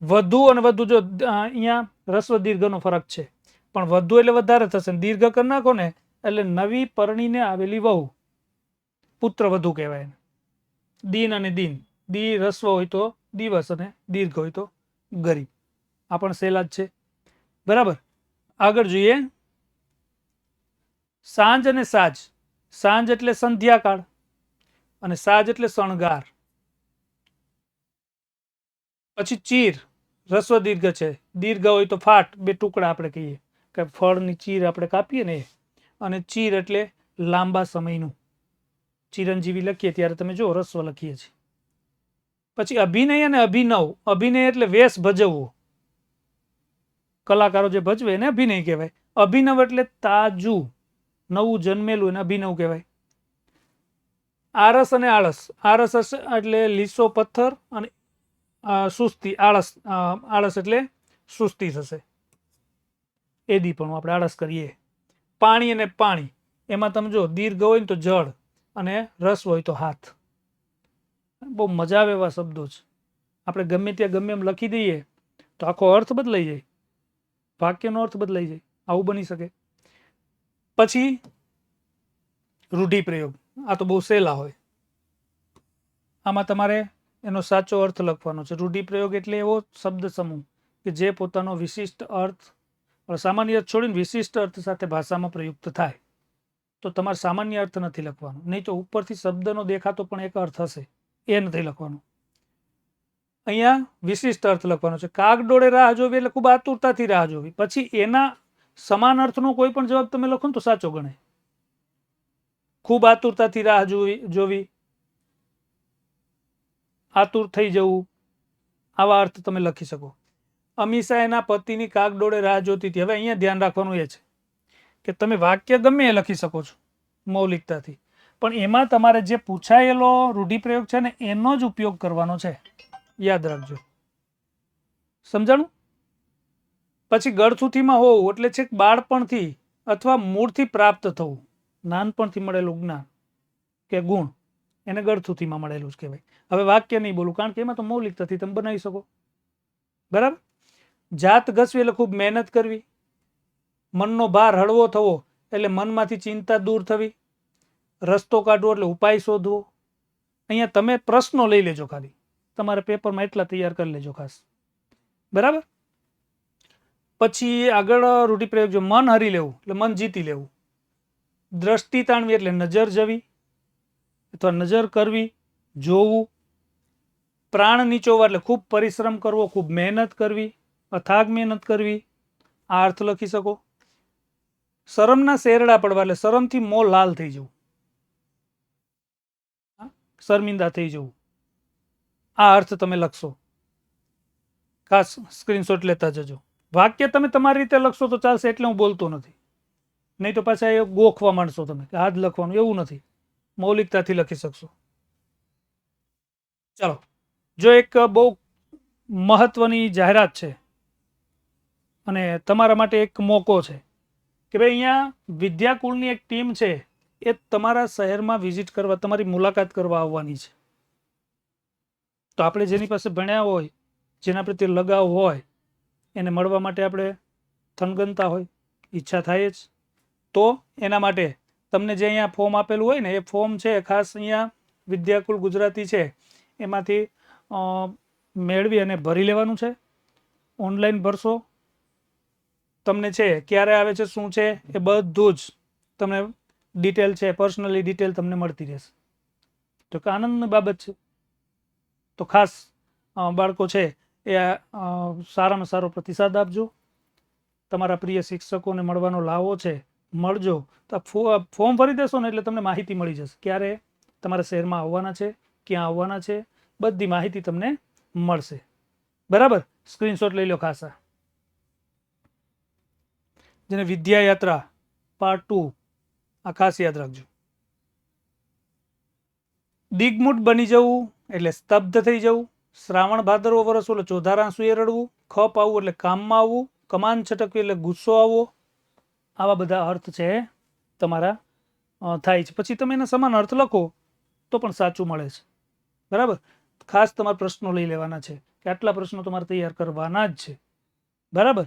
વધુ અને વધુ, જો અહીંયા રસ્વ દીર્ઘનો ફરક છે, પણ વધુ એટલે વધારે થશે, દીર્ઘ કરી નાખો ને એટલે નવી પરણીને આવેલી વહુ, પુત્ર વધુ કહેવાય. દિન અને દિન, દી રસ્વ હોય તો દિવસ, અને દીર્ઘ હોય તો ગરીબ. આ પણ સહેલા જ છે, બરાબર. આગળ જોઈએ. સાંજ અને સાજ. સાંજ એટલે સંધ્યાકાળ, અને સાજ એટલે શણગાર. પછી ચીર, રસ્વ દીર્ઘ છે, દીર્ઘ હોય તો ફાટ, બે ટુકડા આપણે કહીએ કે ફળની ચીર આપણે કાપીએ ને એ. અને ચીર એટલે લાંબા સમયનું. ચિરંજીવી લખીએ ત્યારે તમે જો રસ્વ લખીએ છીએ. પછી અભિનય અને અભિનવ. અભિનય એટલે વેશ ભજવવો, કલાકારો જે ભજવે એને અભિનય કહેવાય. અભિનવ એટલે તાજું, નવું જન્મેલું, એને અભિનવ કહેવાય. આરસ અને આળસ. આરસ એટલે લીસો પથ્થર, અને સુસ્તી આળસ. આળસ એટલે સુસ્તી થશે, એદી પણ આપણે આળસ કરીએ. પાણી અને પાણી, એમાં તમે જો દીર્ઘ હોય ને તો જળ, અને રસ હોય તો હાથ. બહુ મજા આવે એવા શબ્દો છે. આપણે ગમે ત્યાં ગમે એમ લખી દઈએ તો આખો અર્થ બદલાઈ જાય, વાક્યનો અર્થ બદલાઈ જાય, આવું બની શકે. પછી રૂઢિપ્રયોગ. આ તો બહુ સહેલા હોય. આમાં તમારે એનો સાચો અર્થ લખવાનો છે. રૂઢિપ્રયોગ એટલે એવો શબ્દ સમૂહ કે જે પોતાનો વિશિષ્ટ અર્થ, સામાન્ય અર્થ છોડીને વિશિષ્ટ અર્થ સાથે ભાષામાં પ્રયુક્ત થાય. તો તમારે સામાન્ય અર્થ નથી લખવાનો, નહીં તો ઉપરથી શબ્દનો દેખાતો પણ એક અર્થ હશે, એ નથી લખવાનું. અહીંયા વિશિષ્ટ અર્થ લખવાનો છે. કાગડોળે રાહ જોવી એટલે ખૂબ આતુરતાથી રાહ જોવી. પછી એના સમાન અર્થનો કોઈ પણ જવાબ તમે લખો ને તો સાચો ગણાય. ખૂબ આતુરતાથી રાહ જોવી, આતુર થઈ જવું, આવા અર્થ તમે લખી શકો. અમીષા એના પતિની કાગડોળે રાહ જોતી હતી. હવે અહીંયા ધ્યાન રાખવાનું એ છે કે તમે વાક્ય ગમે એ લખી શકો છો મૌલિકતાથી, પણ એમાં તમારે જે પૂછાયેલો રૂઢિપ્રયોગ છે ને એનો જ ઉપયોગ કરવાનો છે, યાદ રાખજો. સમજાણું? પછી ગળથુથીમાં હોવું એટલે છે બાળપણથી અથવા મૂળથી પ્રાપ્ત થવું, નાનપણથી મળેલું જ્ઞાન કે ગુણ, એને ગળથુથીમાં મળેલું જ કહેવાય. હવે વાક્ય નહીં બોલું કારણ કે એમાં તો મૌલિકતાથી તમે બનાવી શકો. બરાબર. જાત ઘસવી એટલે ખૂબ મહેનત કરવી. મનનો ભાર હળવો થવો એટલે મનમાંથી ચિંતા દૂર થવી. રસ્તો કાઢવો એટલે ઉપાય શોધવો. અહીંયા તમે પ્રશ્નો લઈ લેજો, ખાલી તમારા પેપરમાં એટલા તૈયાર કરી લેજો ખાસ. બરાબર. પછી આગળ રૂઢિપ્રયોગ જો મન હરી લેવું એટલે મન જીતી લેવું. દ્રષ્ટિ તાણવી એટલે નજર જવી અથવા નજર કરવી, જોવું. પ્રાણ નીચોવા એટલે ખૂબ પરિશ્રમ કરવો, ખૂબ મહેનત કરવી, અથાગ મહેનત કરવી, આ અર્થ લખી શકો. શરમના શેરડા પડવા એટલે શરમથી મોં લાલ થઈ જવું, શર્મિંદા થઈ જવું, આ અર્થ તમે લખશો. ખાસ સ્ક્રીનશોટ લેતા જજો. વાક્ય તમે તમારી રીતે લખશો તો ચાલશે, એટલે હું બોલતો નથી, નહીં તો પાછા એ ગોખવા માંડશો તમે કે આ જ લખવાનું, એવું નથી. મૌલિકતાથી લખી શકશો. ચાલો, જો એક બહુ મહત્વની જાહેરાત છે અને તમારા માટે એક મોકો છે કે ભાઈ અહીંયા વિદ્યાકુળની એક ટીમ છે, એ તમારા શહેરમાં વિઝિટ કરવા, તમારી મુલાકાત કરવા આવવાની છે. તો આપણે જેની પાસે ભણ્યા હોય, જેના પ્રત્યે લગાવ હોય, એને મળવા માટે આપણે થનગનતા હોય, ઈચ્છા થાય જ. તો એના માટે તમને જે અહીંયા ફોર્મ આપેલું હોય ને એ ફોર્મ છે ખાસ અહીંયા વિદ્યાકુળ ગુજરાતી છે એમાંથી મેળવી અને ભરી લેવાનું છે. ઓનલાઈન ભરશો, તમને છે ક્યારે આવે છે, શું છે, એ બધું જ તમને ડિટેલ છે, પર્સનલી ડિટેલ તમને મળતી રહેશે. તો કે આનંદની બાબત છે. તો ખાસ બાળકો છે એ સારામાં સારો પ્રતિસાદ આપજો. તમારા પ્રિય શિક્ષકોને મળવાનો લાવો છે, મળજો. તો ફોર્મ ભરી દેશો ને એટલે તમને માહિતી મળી જશે ક્યારે તમારા શહેરમાં આવવાના છે, ક્યાં આવવાના છે, બધી માહિતી તમને મળશે. બરાબર. સ્ક્રીનશોટ લઈ લો ખાસ. જેને વિદ્યા યાત્રા પાર્ટ 2, આ ખાસ યાદ રાખજો. દિગ્મૂઢ બની જવું એટલે સ્તબ્ધ થઈ જવું. શ્રાવણ ભાદરવો વરસવો એટલે ચોધાર આંસુએ રડવું. ખપ આવવું એટલે કામમાં આવવું. કમાન છટકવી એટલે ગુસ્સો આવવો. આવા બધા અર્થ છે તમારા થાય છે. પછી તમે એના સમાન અર્થ લખો તો પણ સાચું મળે છે. બરાબર. ખાસ તમારે પ્રશ્નો લઈ લેવાના છે કે આટલા પ્રશ્નો તમારે તૈયાર કરવાના જ છે. બરાબર.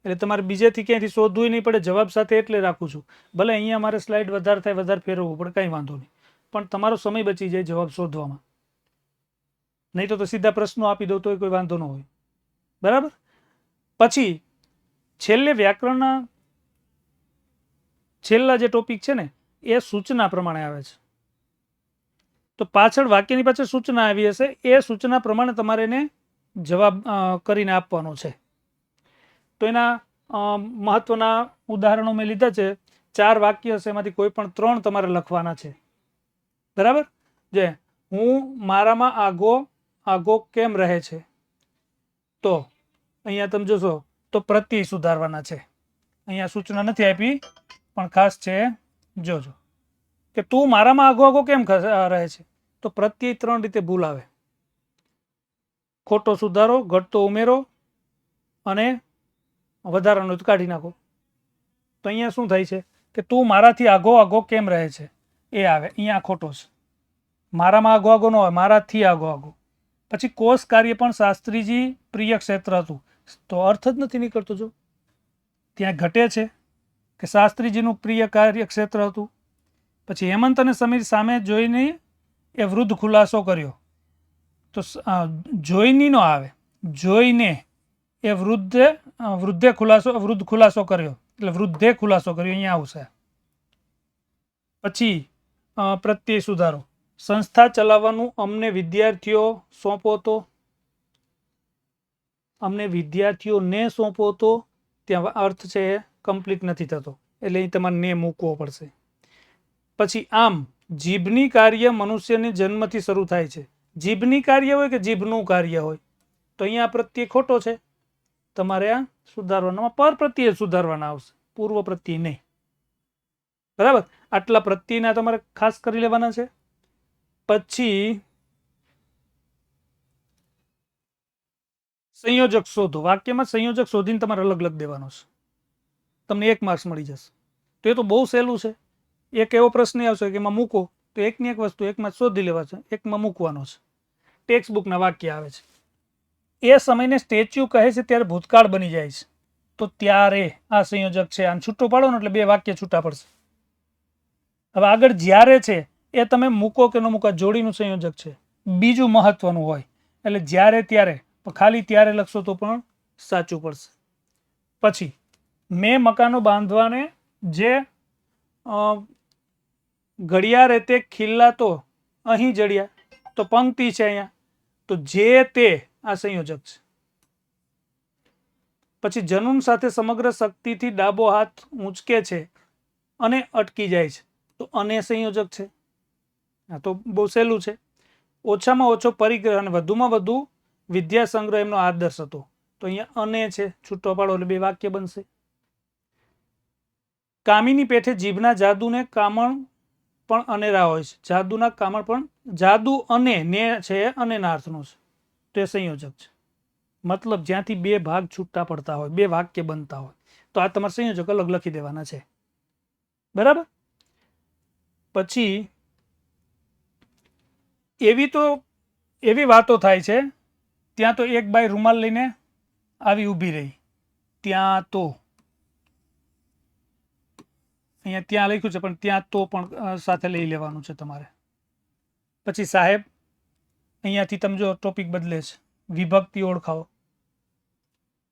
એટલે તમારે બીજેથી ક્યાંયથી શોધવું નહીં પડે, જવાબ સાથે એટલે રાખું છું. ભલે અહીંયા મારે સ્લાઇડ વધારે થાય, વધારે ફેરવવું પડે, કાંઈ વાંધો નહીં, પણ તમારો સમય બચી જાય જવાબ શોધવામાં. નહીં તો સીધા પ્રશ્નો આપી દો તો કોઈ વાંધો ન હોય. બરાબર. પછી છેલ્લે વ્યાકરણના છેલ્લા જે ટોપિક છે ને એ સૂચના પ્રમાણે આવે છે. તો પાછળ વાક્યની પાછળ સૂચના આવી હશે, એ સૂચના પ્રમાણે તમારે એને જવાબ કરીને આપવાનો છે. તો એના મહત્વના ઉદાહરણો મેં લીધા છે. 4 વાક્ય હશે, એમાંથી કોઈ પણ 3 તમારે લખવાના છે. બરાબર. જે હું મારામાં આગો કેમ રહે છે, તો અહીંયા તમે જોશો તો પ્રત્યય સુધારવાના છે. અહીંયા સૂચના નથી આપી, પણ ખાસ છે, જોજો કે તું મારામાં આગો કેમ રહે છે. તો પ્રત્યય 3 રીતે ભૂલ આવે: ખોટો સુધારો, ઘટતો ઉમેરો અને વધારાનું કાઢી નાખો. તો અહીંયા શું થાય છે કે તું મારાથી આગો કેમ રહે છે, એ આવે. અહીંયા ખોટો છે. મારામાં આગો ન હોય, મારાથી આગો. પછી કોષ કાર્ય પણ શાસ્ત્રીજી પ્રિય ક્ષેત્ર હતું, તો અર્થ જ નથી નીકળતો. જો ત્યાં ઘટે છે કે શાસ્ત્રીજીનું પ્રિય કાર્ય ક્ષેત્ર હતું. પછી હેમંત અને સમીર સામે જોઈને એ વૃદ્ધ ખુલાસો કર્યો, તો જોઈની નો આવે, જોઈને એ વૃદ્ધે ખુલાસો કર્યો, એટલે વૃદ્ધે ખુલાસો કર્યો અહીંયા આવશે. પછી પ્રત્યય સુધારો: સંસ્થા ચલાવવાનું અમને વિદ્યાર્થીઓ સોંપો તો, અમને વિદ્યાર્થીઓને સોંપો તો, ત્યાં અર્થ છે કમ્પ્લીટ નથી થતો, એટલે અહીં તમારે ને મૂકવો પડશે. પછી આમ જીભની કાર્ય મનુષ્યની જન્મથી શરૂ થાય છે. જીભની કાર્ય હોય કે જીભનું કાર્ય હોય, તો અહીંયા પ્રત્યય ખોટો છે, તમારે આ સુધારવાના, પર પ્રત્યય સુધારવાના આવશે, પૂર્વ પ્રત્યય નહીં. બરાબર. આટલા પ્રત્યયના તમારે ખાસ કરી લેવાના છે. પછી સંયોજક શોધો. વાક્યમાં સંયોજક શોધીને તમારે અલગ અલગ દેવાનો છે, તમને 1 માર્ક્સ મળી જશે. તો એ તો બહુ સહેલું છે. એક એવો પ્રશ્ન આવશે કે એમાં મૂકો, તો એકની એક વસ્તુ એકમાં શોધી લેવા છે, એકમાં મૂકવાનો છે. ટેક્સ્ટ બુકના વાક્ય આવે છે. એ સમયને સ્ટેચ્યુ કહે છે ત્યારે ભૂતકાળ બની જાય છે, તો ત્યારે આ સંયોજક છે. આને છૂટો પાડો ને એટલે 2 વાક્ય છૂટા પડશે. હવે આગળ જ્યારે છે એ તમે મૂકો કે ન મૂકો, જોડીનું સંયોજક છે. બીજું મહત્વનું હોય એટલે જ્યારે ત્યારે, ખાલી ત્યારે લખશો તો પણ સાચું પડશે. પછી મેં મકાનો બાંધવાને જે ઘડિયા રેતે ખીલ્લા તો અહીં જડ્યા, તો પંક્તિ છે અહીંયા, તો જે તે આ સંયોજક છે. પછી જનુન સાથે સમગ્ર શક્તિથી ડાબો હાથ ઊંચકે છે અને અટકી જાય છે, તો અને સંયોજક છે. આ તો બહુ સહેલું છે. ઓછામાં ઓછો પરિગ્રહ અને વધુમાં વધુ વિદ્યા સંગ્રહ એમનો આદર્શ હતો, તો અહીંયા અને છે, છૂટો પાડો એટલે 2 વાક્ય બનશે. કામીની પેઠે જીભના જાદુને કામણ પણ અનેરા હોય છે. જાદુના કામણ પણ, જાદુ અને ને છે અને ના અર્થનો છે, તો એ સંયોજક છે. મતલબ જ્યાંથી 2 ભાગ છૂટા પડતા હોય, 2 વાક્ય બનતા હોય, તો આ તમારા સંયોજક અલગ લખી દેવાના છે. બરાબર. પછી એવી વાતો થાય છે, ત્યાં તો એક બાઈ રૂમાલ લઈને આવી ઊભી રહી, ત્યાં તો, અહીંયા ત્યાં લખ્યું છે પણ ત્યાં તો પણ સાથે લઈ લેવાનું છે તમારે. પછી સાહેબ, અહીંયાથી તમે જો ટોપિક બદલે છે, વિભક્તિ ઓળખાવો.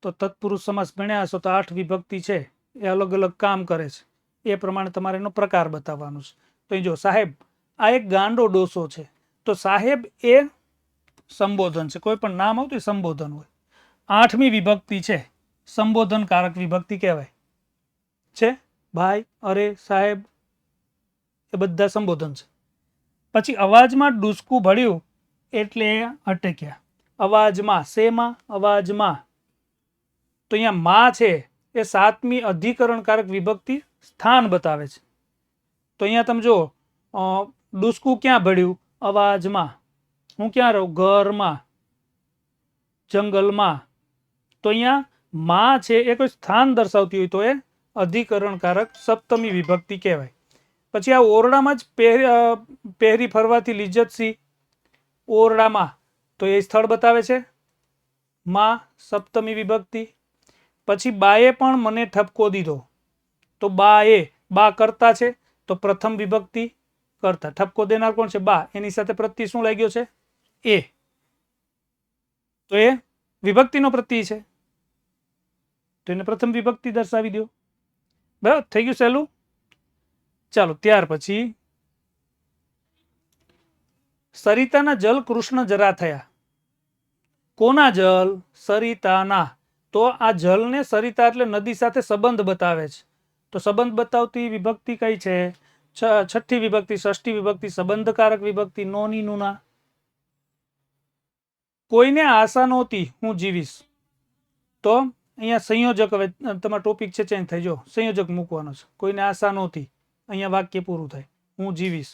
તો તત્પુરુષ સમાસ ભણ્યા હશો તો 8 વિભક્તિ છે, એ અલગ અલગ કામ કરે છે, એ પ્રમાણે તમારે એનો પ્રકાર બતાવવાનો છે. તો જો સાહેબ, આ એક ગાંડો ડોસો છે, તો સાહેબ એ સંબોધન છે, કોઈ પણ નામ આવતું એ સંબોધન હોય. 8મી વિભક્તિ છે, સંબોધનકારક વિભક્તિ કહેવાય છે. ભાઈ, અરે, સાહેબ, એ બધા સંબોધન છે. પછી અવાજમાં ડૂસકું ભળ્યું એટલે અટક્યા. અવાજમાં, શેમાં? અવાજમાં. તો અહીંયા માં છે એ 7મી અધિકરણકારક વિભક્તિ સ્થાન બતાવે છે. તો અહીંયા તમે જો ડૂસકું ક્યાં ભળ્યું? અવાજમાં. હું ક્યાં રહું? ઘરમાં, જંગલમાં. તો અહીંયા માં છે એ કોઈ સ્થાન દર્શાવતી હોય તો એ અધિકરણકારક 7મી વિભક્તિ કહેવાય. પછી આ ઓરડામાં જ પહેરી ફરવાથી લિજ્જતસિંહ, ઓરડામાં, તો એ સ્થળ બતાવે છે, માં, 7મી વિભક્તિ. પછી બાએ પણ મને ઠપકો દીધો, તો બાએ, બા કરતા છે, તો પ્રથમ વિભક્તિ કરતા. ઠપકો દેનાર કોણ છે? બા. એની સાથે પ્રત્યય શું લાગ્યો છે? એ. તો એ વિભક્તિનો પ્રત્યય છે, તો એને પ્રથમ વિભક્તિ દર્શાવી દો. બરાબર, થઈ ગયું સહેલું. ચાલો, ત્યાર પછી સરિતાના જલ કૃષ્ણ જરા થયા. કોના જલ? સરિતાના. તો આ જલને સરિતા એટલે નદી સાથે સંબંધ બતાવે છે. તો સંબંધ બતાવતી વિભક્તિ કઈ છે? છઠ્ઠી વિભક્તિ, ષષ્ઠી વિભક્તિ, સંબંધકારક વિભક્તિ, નોની નુના. કોઈને આશા નહોતી હું જીવીશ. તો અહીંયા સંયોજક, હવે તમારો ટોપિક છે ચેન્જ થઈ જો, સંયોજક મૂકવાનો છે. કોઈને આશા નહોતી, અહીંયા વાક્ય પૂરું થાય, હું જીવીશ.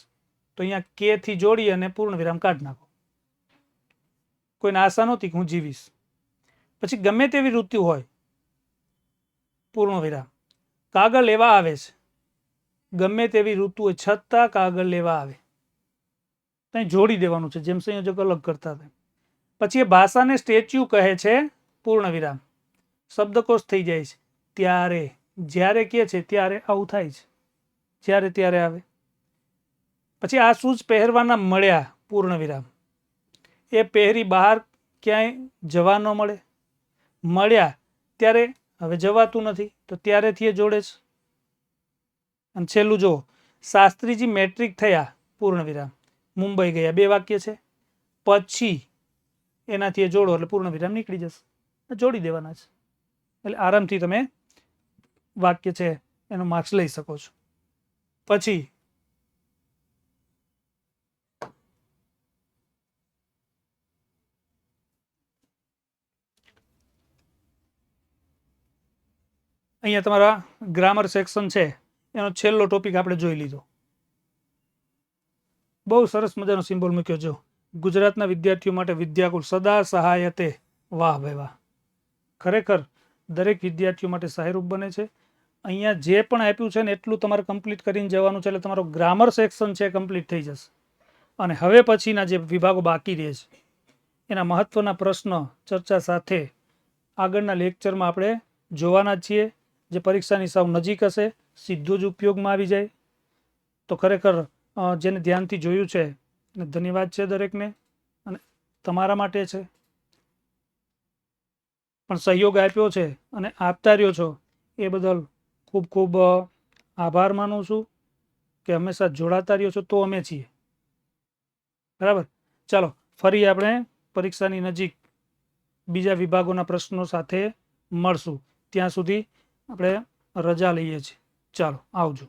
તો અહીંયા કે થી જોડી અને પૂર્ણ વિરામ કાઢી નાખો. કોઈને આશા નહોતી હું જીવીશ. પછી ગમે તેવી ઋતુ હોય, પૂર્ણ વિરામ, કાગળ લેવા આવે છે. ગમે તેવી ઋતુ હોય છતાં કાગળ લેવા આવે, ત્યાં જોડી દેવાનું છે, જેમ સંયોજક અલગ કરતા હતા. પછી એ ભાષાને સ્ટેચ્યુ કહે છે, પૂર્ણ વિરામ, શબ્દકોશ થઈ જાય છે. ત્યારે, જ્યારે કે છે ત્યારે આવું થાય છે, જ્યારે ત્યારે આવે. પછી આ શૂઝ પહેરવાના મળ્યા, પૂર્ણ વિરામ, એ પહેરી બહાર ક્યાંય જવા ન મળે. મળ્યા ત્યારે હવે જવાતું નથી, તો ત્યારેથી એ જોડે છે. અને છેલ્લું જો, શાસ્ત્રીજી મેટ્રિક થયા, પૂર્ણ વિરામ, મુંબઈ ગયા. બે વાક્ય છે. પછી એનાથી એ જોડો એટલે પૂર્ણ વિરામ નીકળી જશે. જોડી દેવાના છે એટલે આરામથી તમે વાક્ય છે એનો માર્ક્સ લઈ શકો છો. પછી અહીંયા તમારા ગ્રામર સેક્શન છે એનો છેલ્લો ટોપિક આપણે જોઈ લીધો. બહુ સરસ મજાનો સિમ્બોલ મૂક્યો જો, ગુજરાતના વિદ્યાર્થીઓ માટે વિદ્યાકુલ સદા સહાયતે. વાહ ભાઈ વાહ, ખરેખર દરેક વિદ્યાર્થીઓ માટે સહાયરૂપ બને છે. અહીંયા જે પણ આપ્યું છે ને એટલું તમારે કમ્પ્લીટ કરીને જવાનું છે, એટલે તમારો ગ્રામર સેક્શન છે કમ્પ્લીટ થઈ જશે. અને હવે પછીના જે વિભાગો બાકી રહે છે એના મહત્વના પ્રશ્ન ચર્ચા સાથે આગળના લેક્ચરમાં આપણે જોવાના છીએ, જે પરીક્ષાની સાવ નજીક હશે, સીધું જ ઉપયોગમાં આવી જાય. તો ખરેખર જેને ધ્યાનથી જોયું છે એને ધન્યવાદ છે દરેકને, અને તમારા માટે છે પણ સહયોગ આપ્યો છે અને આપતા રહ્યો છો એ બદલ ખૂબ ખૂબ આભાર માનું છું કે હંમેશા જોડાતા રહ્યો છો. તો અમે છીએ, બરાબર. ચાલો ફરી આપણે પરીક્ષાની નજીક બીજા વિભાગોના પ્રશ્નો સાથે મળશું. ત્યાં સુધી આપણે રજા લઈએ છીએ. ચાલો આવજો.